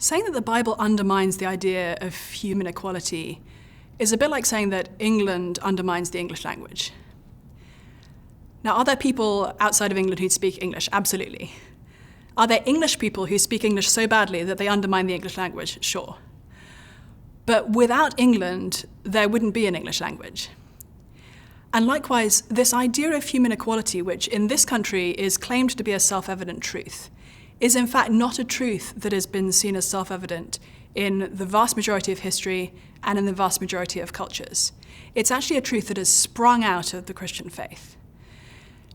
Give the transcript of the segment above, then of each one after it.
Saying that the Bible undermines the idea of human equality is a bit like saying that England undermines the English language. Now, are there people outside of England who speak English? Absolutely. Are there English people who speak English so badly that they undermine the English language? Sure. But without England, there wouldn't be an English language. And likewise, this idea of human equality, which in this country is claimed to be a self-evident truth, is in fact not a truth that has been seen as self-evident in the vast majority of history and in the vast majority of cultures. It's actually a truth that has sprung out of the Christian faith.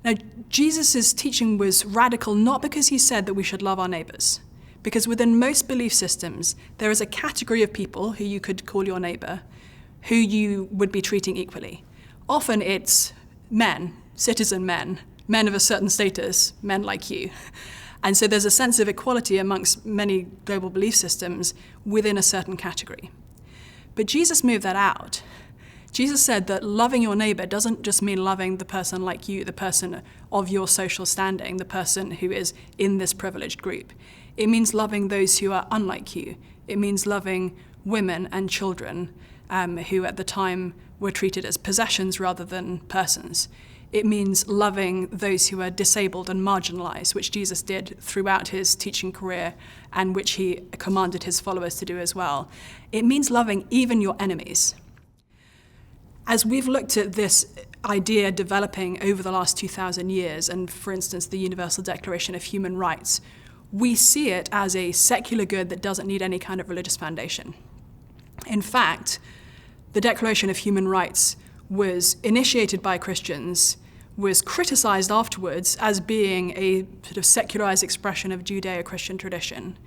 Now, Jesus' teaching was radical not because he said that we should love our neighbors, because within most belief systems, there is a category of people who you could call your neighbor, who you would be treating equally. Often it's men, citizen men, men of a certain status, men like you. And so there's a sense of equality amongst many global belief systems within a certain category. But Jesus moved that out. Jesus said that loving your neighbor doesn't just mean loving the person like you, the person of your social standing, the person who is in this privileged group. It means loving those who are unlike you. It means loving women and children who at the time were treated as possessions rather than persons. It means loving those who are disabled and marginalized, which Jesus did throughout his teaching career and which he commanded his followers to do as well. It means loving even your enemies. As we've looked at this idea developing over the last 2,000 years, and for instance, the Universal Declaration of Human Rights, we see it as a secular good that doesn't need any kind of religious foundation. In fact, the Declaration of Human Rights was initiated by Christians, was criticized afterwards as being a sort of secularized expression of Judeo-Christian tradition.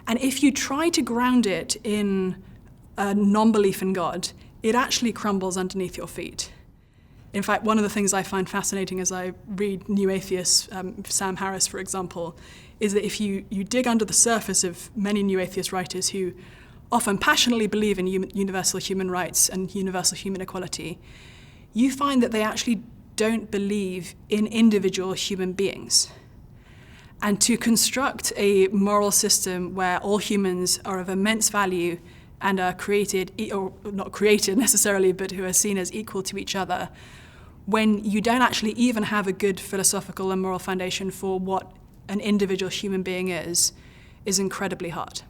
And if you try to ground it in a non-belief in God, it actually crumbles underneath your feet. In fact, one of the things I find fascinating as I read New Atheists, Sam Harris, for example, is that if you dig under the surface of many New Atheist writers who often passionately believe in universal human rights and universal human equality, you find that they actually don't believe in individual human beings. And to construct a moral system where all humans are of immense value and are created, or not created necessarily, but who are seen as equal to each other, when you don't actually even have a good philosophical and moral foundation for what an individual human being is incredibly hard.